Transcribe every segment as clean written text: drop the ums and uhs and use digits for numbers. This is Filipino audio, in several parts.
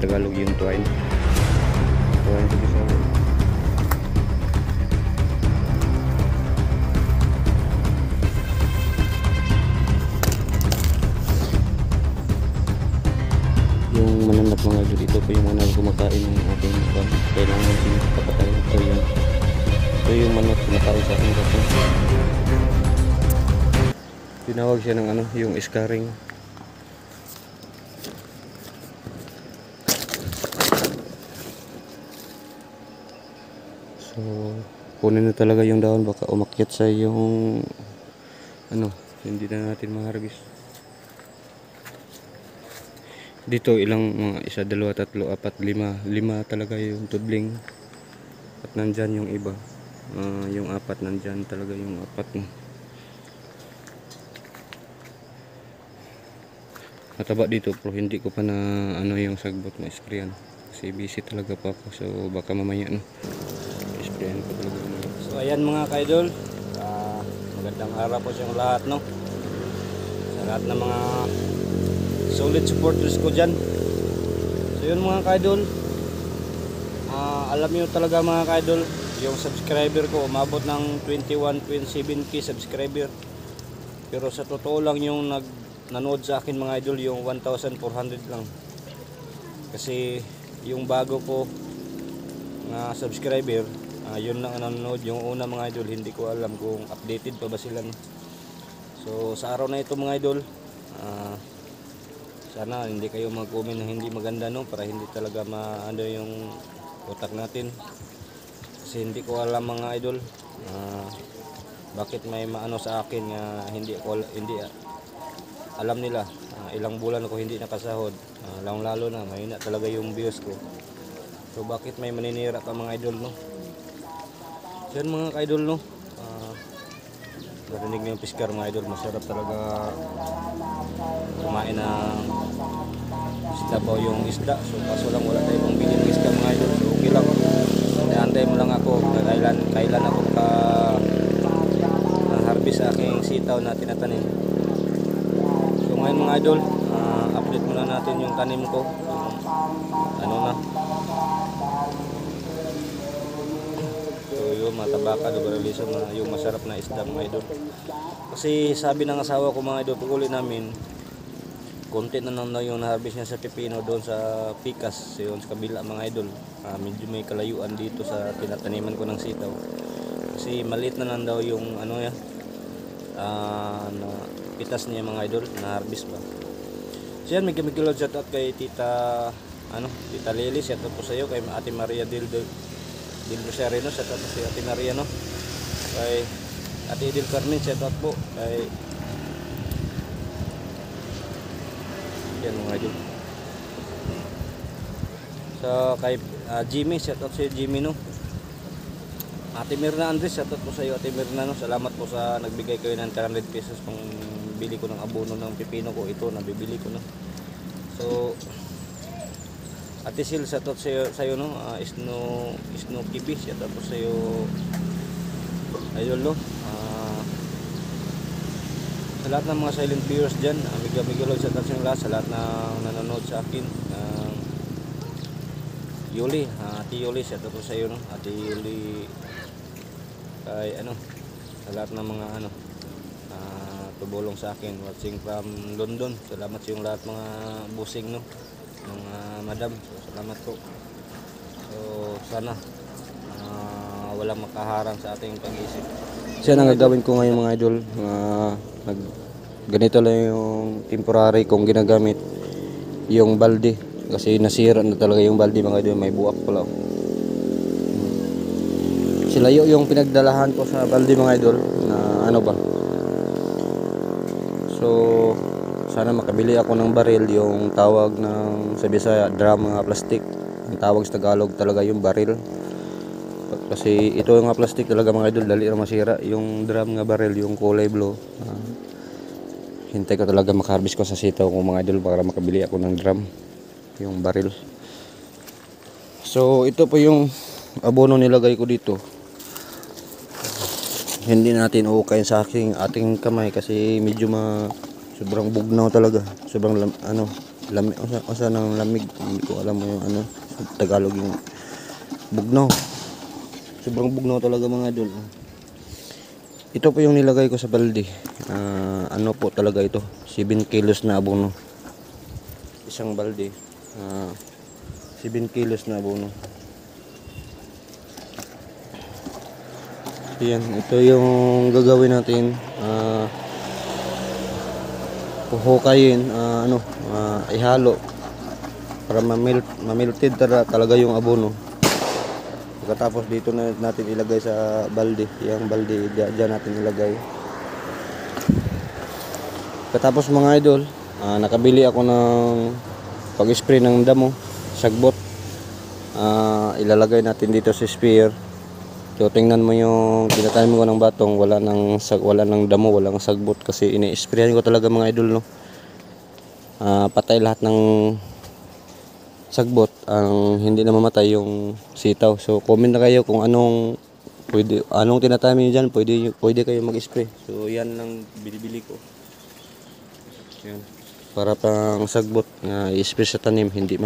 Tagalog yung twine. Twine sa Bisaya. Yung mananap mga idol, ito po yung mananap kumakain ng ating kailangan natin kapatay. Ito yan. Ito yung manok kumakain sa ating kapatay. Tinawag siya ng ano, yung scarring. So, kunin na talaga yung dahon, baka umakyat sa yung ano, hindi na natin maharbis. Dito ilang mga isa, dalawa, tatlo, apat, lima talaga yung tudling. At nandyan yung iba. Yung apat nandyan talaga yung apat mo. Mataba dito pero hindi ko pa na ano yung sagbot na sprayan. Kasi busy talaga pa ako, so baka mamaya no. Sprayan ko talaga. So ayan mga kaidol, magandang araw po sa inyo lahat no. Sa lahat ng mga solid supporters ko dyan. So yun mga kaidol, alam nyo talaga mga kaidol, yung subscriber ko umabot ng 21.7k subscriber. Pero sa totoo lang yung nanood sa akin mga idol yung 1,400 lang. Kasi yung bago ko na subscriber, yun lang nanonood. Yung una mga idol, hindi ko alam kung updated pa ba sila. So sa araw na ito mga idol, sana hindi kayo mag-comment na hindi maganda no, para hindi talaga maano yung utak natin. Kasi hindi ko alam mga idol, bakit may maano sa akin nga hindi alam nila. Ilang bulan ako hindi nakasahod, lalo na mahina talaga yung views ko. So bakit may maninira ka mga idol no? So yan mga idol no, narinig niyo yung piskar mga idol, masarap talaga kumain ng isda po yung isda. So kaso lang wala tayong pambili ng isda mga idol, so okay lang. Antay mo lang ako kailan ako harvest sa aking sitaw na tinatanim. So ngayon mga idol, update muna natin yung tanim ko, ano na. So yung matabaka, dubaraliso na yung masarap na isda mga idol. Kasi sabi ng asawa ko mga idol, pag uli namin konti na lang yung na-harvest niya sa pipino doon sa Pikas, yun sa kabila mga idol. Medyo may kalayuan dito sa tinataniman ko ng sitaw. Kasi maliit na lang daw yung ano yan, na pitas niya mga idol, na harvest pa. So yan, may gamigilod shout out kay Tita Lily, shout out po sa iyo, kay Ate Maria Del Rosarino, shout out po sa Ate Maria no. Kay Ate Edil Carmen, shout out po kay yan mga idol. So kay Jimmy, shout out sa Jimmy no. Ate Mirna Andres, shout out po sa iyo Ate Mirna no. Salamat po sa nagbigay kayo ng 300 pesos pang bili ko ng abono ng pipino ko. Ito nabibili ko no. So Ate Sil, shout out sa iyo no. Isno Kibi, shout out po sa iyo idol no. Sa lahat ng mga silent viewers dyan, amiga-amiga shout out sa inyo lahat, sa lahat na nanonood sa akin. Yuli, Ate Yuli, shout out po sa iyo no. Ate Yuli, kay sa lahat ng mga tumulong sa akin, watching from London. Salamat sa yung lahat mga busing no, mga madam. So, salamat po. So sana walang makaharang sa ating pag-iisip. Siya ang gagawin ko ngayon mga idol. Ganito lang yung temporary kong ginagamit, yung balde. Kasi nasira na talaga yung balde mga idol, may buwak pala. Silayo yung pinagdalahan ko sa balde mga idol na ano ba. So sana makabili ako ng baril, yung tawag ng sa Bisaya drum mga plastic. Ang tawag sa Tagalog talaga yung baril. Kasi ito yung mga plastic talaga mga idol, dali na masira. Yung drum nga baril, yung kulay blue. Hintay ko talaga makaharvest ko sa sitaw ko mga idol para makabili ako ng drum, yung baril. So ito po yung abono nilagay ko dito. Hindi natin uukayin sa ating kamay kasi medyo sobrang bugnaw talaga. Sobrang lamig, usa ng lamig, hindi ko alam mo yung ano sa Tagalog yung bugnaw. Sobrang bugnaw talaga mga idol. Ito po yung nilagay ko sa balde. Ano po talaga ito, 7 kilos na abono. Isang balde, 7 kilos na abono. Yan, ito yung gagawin natin. Puhukayin, ihalo para mamilted talaga yung abono. Pagkatapos dito na natin ilagay sa balde, yung balde diyan natin ilagay. Pagkatapos mga idol, nakabili ako ng pag-spray ng damo, sagbot. Ilalagay natin dito sa spear. So tingnan mo yung tinatanim ko ng batong, wala nang damo, walang sagbot kasi ini-sprayan ko talaga mga idol, no. Patay lahat ng sagbot, ang hindi na mamatay yung sitaw. So comment na kayo kung anong tinatanim niyo diyan, pwede kayo mag-spray. So yan lang binibili ko. Yan. Para pang sagbot na i-spray sa tanim, hindi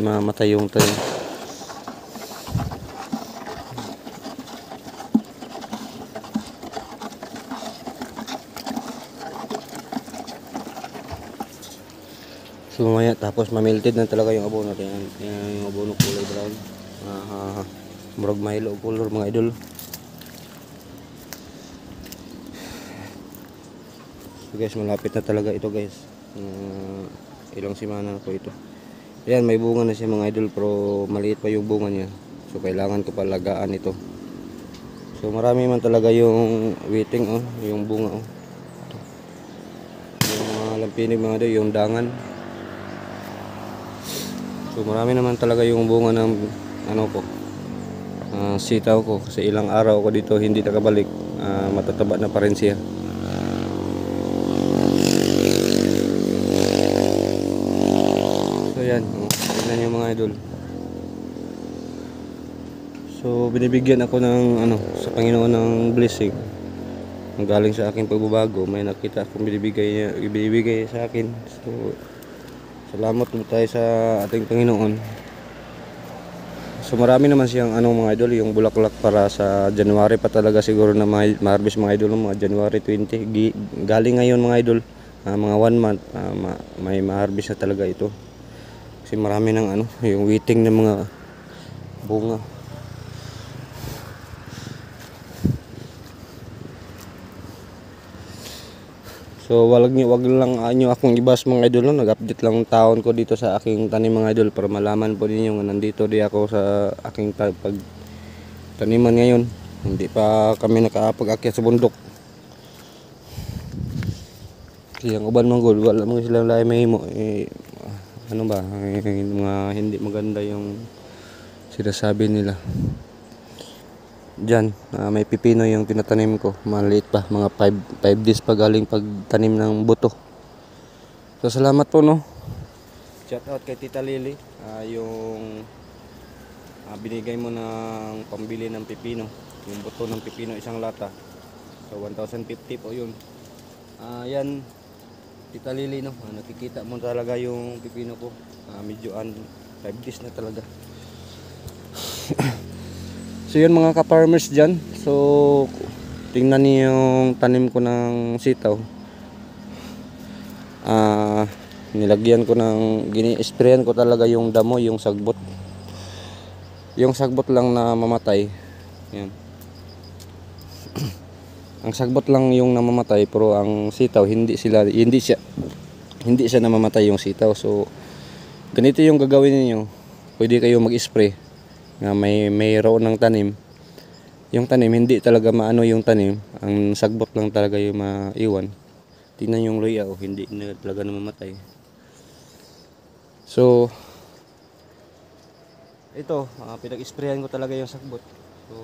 mamatay yung tanim. So mamaya, tapos mamilted na talaga yung abono. Yan yung abono kulay brown. Murag mahilo color mga idol. So guys, malapit na talaga ito guys. Ilang semana na po ito. Ayan, may bunga na siya mga idol, pero maliit pa yung bunga niya. So kailangan ko palagaan ito. So marami man talaga yung waiting, yung bunga. Yung mga lampinig mga idol, yung dangan. So marami naman talaga yung bunga ng sitaw ko, kasi ilang araw ko dito hindi nakabalik. Matataba na pa rin siya. So yan, tignan nyo mga idol. So binibigyan ako ng sa Panginoon ng blessing. Ang galing sa aking pagbabago, may nakita akong binibigay sa akin. So salamat po tayo sa ating Panginoon. So marami naman siyang mga idol, yung bulaklak para sa January pa talaga siguro na ma-harvest mga idol, mga January 20. Galing ngayon mga idol, mga 1 month, may ma-harvest na talaga ito. Kasi marami ng yung waiting ng mga bunga. So wag lang akong ibas mga idol, no? Nag-update lang taon ko dito sa aking tanim mga idol, para malaman po ninyo nga nandito di ako sa aking pagtaniman ngayon. Hindi pa kami nakapag-akyat sa bundok. Kasi ang uban mga gol, wala mga silang lahi mahimo. Mga hindi maganda yung sinasabi nila. Diyan, may pipino yung tinatanim ko. Maliit pa, mga 5 days pa galing pagtanim ng buto. So salamat po, no. Shout out kay Tita Lily, yung binigay mo ng pambili ng pipino, yung buto ng pipino, isang lata. So 1,050 po yun. Yan Tita Lily, no. Nakikita mo talaga yung pipino ko. Medyo 5 days na talaga. So yun mga ka-farmers dyan. So tingnan niyo yung tanim ko ng sitaw. Nilagyan ko gini-sprayan ko talaga yung damo, yung sagbot. Yung sagbot lang na mamatay. Yan. Ang sagbot lang yung namamatay, pero ang sitaw hindi siya namamatay yung sitaw. So ganito yung gagawin niyo. Pwede kayo mag-spray nga mayroon ng tanim. Yung tanim hindi talaga maano yung tanim, ang sagbot lang talaga yung maiwan. Tingnan yung luya, hindi na talaga namamatay. So ito, pinag-sprayan ko talaga yung sagbot. So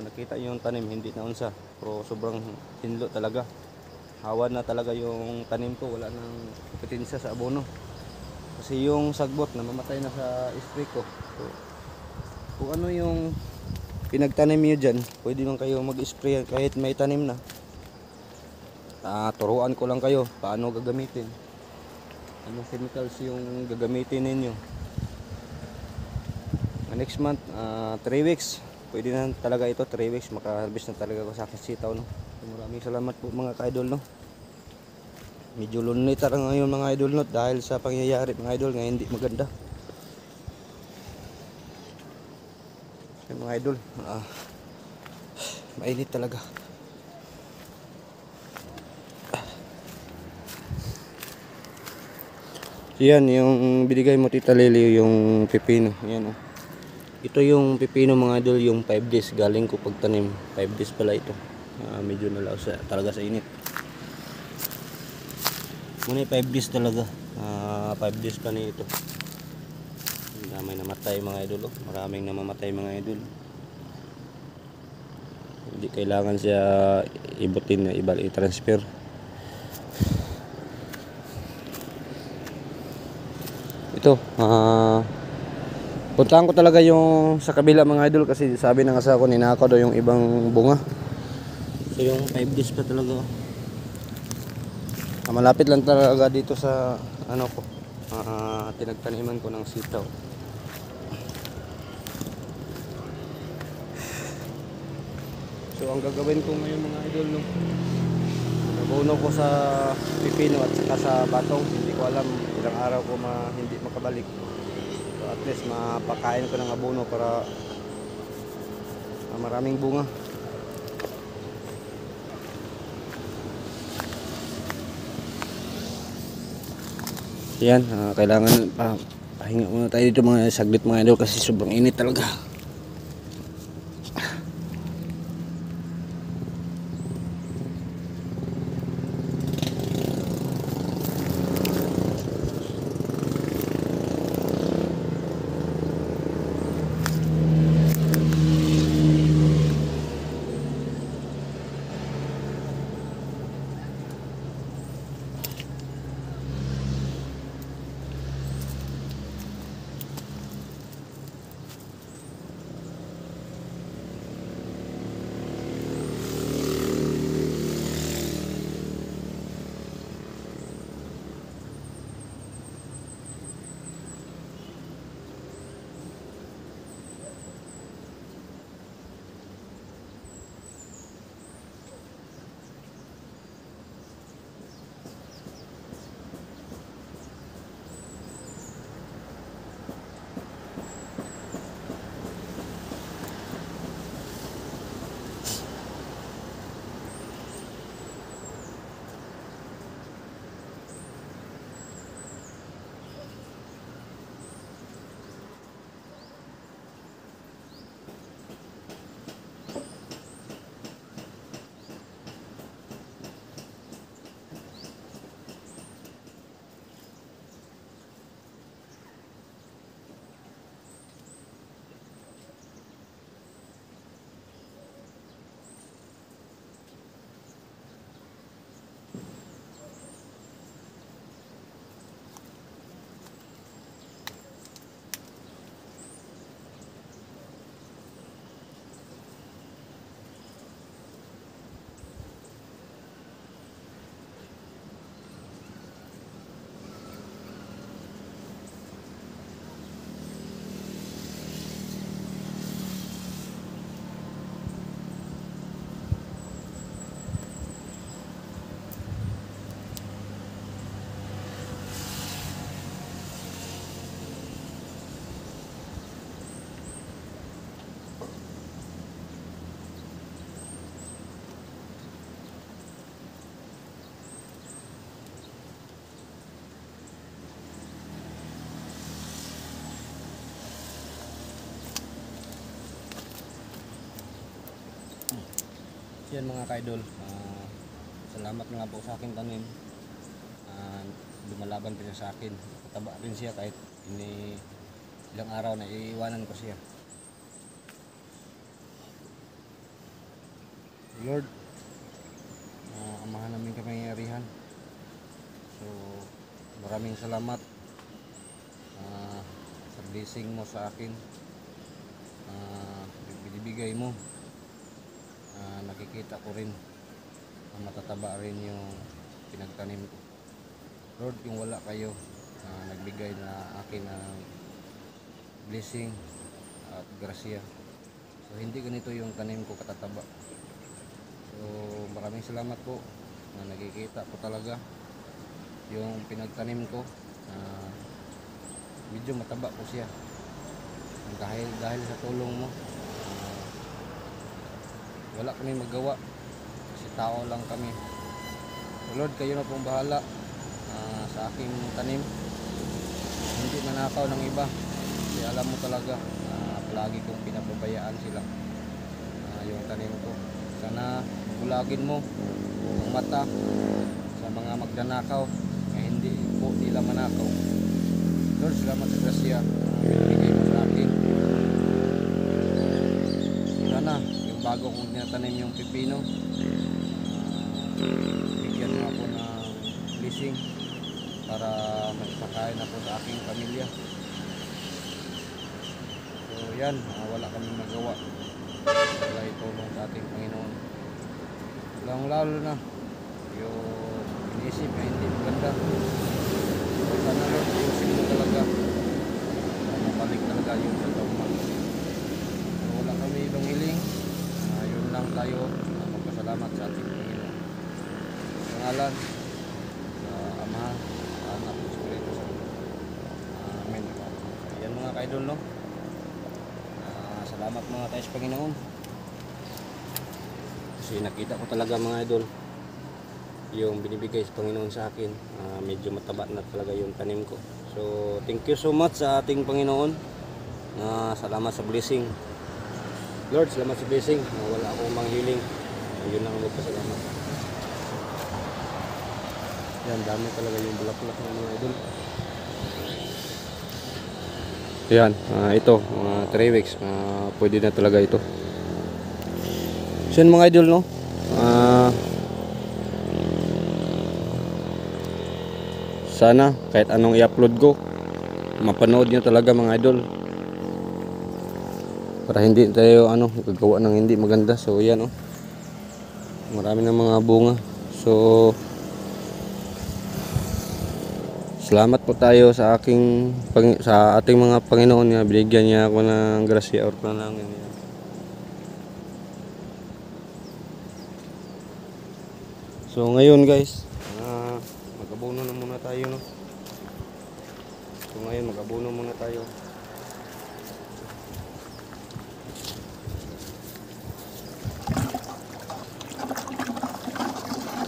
nakita yung tanim hindi na unsa, pero sobrang tinlo talaga. Hawan na talaga yung tanim ko, wala nang kompetensya sa abono. Kasi yung sagbot namamatay na sa spray ko. So kung ano yung pinagtanim nyo dyan, pwede man kayo mag-spray kahit may tanim na. Turuan ko lang kayo paano gagamitin. anong chemicals yung gagamitin ninyo. Next month, 3 weeks. Pwede na talaga ito, 3 weeks. Maka-harvest na talaga ako sa akin sitaw, no. So, maraming salamat po mga ka-idol, no. Medyo lunita lang ngayon mga idol, no, dahil sa pangyayari mga idol nga hindi maganda. Mga idol, mainit talaga. Yan yung binigay mo Tita Lily, yung pipino. Yan, oh. Ito yung pipino mga idol, yung 5 days galing ko pagtanim. 5 days pala ito. Medyo nalaw talaga sa init. Muna 5 days talaga. 5 days pa na ito. May namatay mga idol, oh. Maraming namamatay mga idol. Hindi kailangan siya ibutin na i-transfer. Ito, puntahan ko talaga yung sa kabila mga idol, kasi sabi ng asawa ko ninakaw daw yung ibang bunga. So yung 5 days pa talaga. Malapit lang talaga dito sa ano ko, tinagtaniman ko ng sitaw. So ang gagawin ko ngayon mga idol, no, nabuno ko sa pipino at saka sa batong. Hindi ko alam ilang araw ko hindi makabalik. So at least mapakain ko ng abono para maraming bunga. Yan, kailangan pahinga muna tayo dito mga saglit mga idol, kasi sobrang init talaga. Yan mga ka-idol, salamat nga po sa aking tanim. Lumalaban pa siya sa akin. Pataba rin siya kahit ilang araw na iiwanan ko siya. Lord, amahan namin kapangyarihan. So maraming salamat sa blessing mo sa akin, binibigay mo. Nakikita ko rin matataba rin yung pinagtanim ko. Lord, kung wala kayo, nagbigay na akin ng blessing at grasya. So hindi ganito yung tanim ko katataba. So maraming salamat po na nakikita ko talaga yung pinagtanim ko. Medyo mataba po siya dahil sa tulong mo. Wala kami magawa kasi tao lang kami. So Lord, kayo na pong bahala sa aking tanim. Hindi nanakaw ng iba kasi alam mo talaga palagi kong pinapabayaan sila yung tanim ko. Sana bulagin mo ang mata sa mga magnanakaw na hindi po nila manakaw. Lord, salamat sa grasya binibigay mo sa akin. Sana yung bago kong tinatanim yung pipino, bigyan mo ako ng blessing para magpakain ako sa aking pamilya. So yan, wala kami magawa. Wala itulong sa ating Panginoon. Lalo na yung inisip na hindi maganda. So sana Lord, ayusin mo talaga. Mabalik talaga yung sa tawag. So wala kami ibang hiling. Yun lang tayo. Magpasalamat sa ating Panginoon. Sa ngalan sa Ama, Anak, Espiritu Santo. Amen. Yan mga kaidol, no? Salamat mga tayo sa Panginoon. Kasi nakita ko talaga mga idol yung binibigay sa Panginoon sa akin. Medyo mataba na talaga yung tanim ko. So thank you so much sa ating Panginoon. Salamat sa blessing. Lord, salamat sa blessing. Wala akong manghiling. Yun lang ang magpasalamat. Yan, dami talaga yung bulaklak ng mga idol. Yan, ito mga 3 weeks, pwede na talaga ito. So yun mga idol, no? Sana kahit anong i-upload ko, mapanood nyo talaga mga idol, para hindi tayo gagawa ng hindi maganda. So yan, oh, marami ng mga bunga. So salamat po tayo sa ating mga Panginoon na binigyan niya ako ng grasya or panalangin niya. So ngayon guys, mag-abono na muna tayo, no? So ngayon mag-abono muna tayo.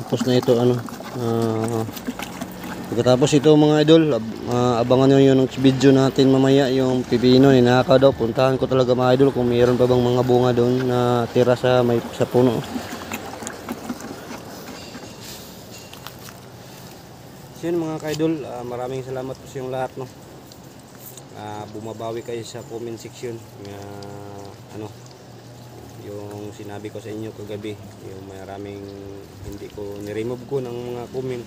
Tapos na ito pagkatapos ito mga idol, abangan nyo yung video natin mamaya, yung pipino ni Naka daw. Puntahan ko talaga mga idol kung mayroon pa bang mga bunga doon na tira sa puno. So yun mga ka-idol, maraming salamat po sa yung lahat, no? Bumabawi kayo sa comment section yung sinabi ko sa inyo kagabi, yung maraming hindi ko ni-remove ko ng mga comment.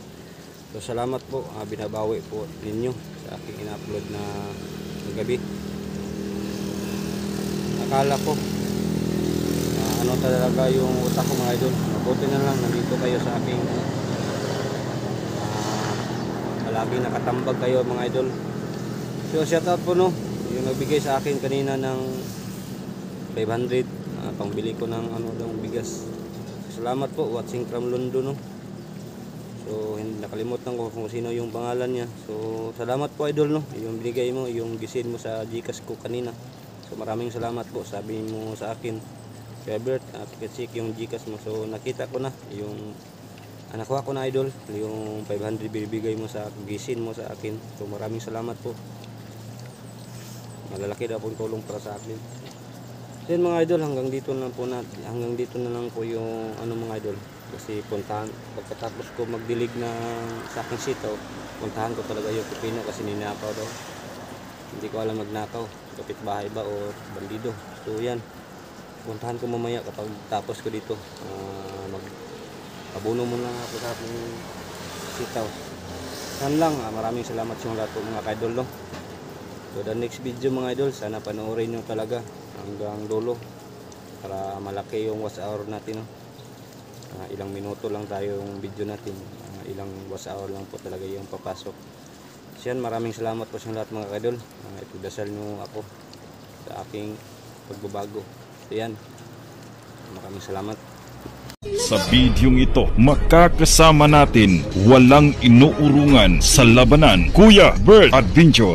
So salamat po, binabawi po ninyo sa aking in-upload na gabi. Akala ko talaga yung utak ko mga idol. Mabuti na lang nandito kayo sa aking palagi nakatambag kayo mga idol. So shout out po, no, yung nagbigay sa akin kanina ng 500 pangbili ko ng bigas. Salamat po, watching from London, no. So hindi nakalimutan ko kung sino yung pangalan niya. So salamat po idol, no, yung binigay mo, yung gisin mo sa Gcash ko kanina. So maraming salamat po. Sabi mo sa akin, Robert, check yung Gcash mo. So nakita ko na yung nakuha ko na idol, yung 500 binibigay mo sa gisin mo sa akin. So maraming salamat po. Malalaki daw pong tulong para sa akin. So yun mga idol, hanggang dito na lang po yung mga idol. Kasi pagkatapos ko magdilig ng sa aking sitaw, puntahan ko talaga yung pipino kasi ninakaw daw. Hindi ko alam magnakaw, kapitbahay ba o bandido. So yan, puntahan ko mamaya kapag tapos ko dito. Mag-abono muna ako sa aking sitaw. Yan lang, maraming salamat sa lahat po mga ka-idol, no? So the next video mga idol, sana panoorin nyo talaga hanggang dulo para malaki yung watch hour natin, no? Ilang minuto lang tayo yung video natin, ilang watch hour lang po talaga yung papasok. So yan, maraming salamat po sa lahat mga kaidol. Ipagdasal nyo ako sa aking pagbabago. So yan, maraming salamat. Sa bidyong ito, makakasama natin walang inuurungan sa labanan, Kuya Bert Adventure.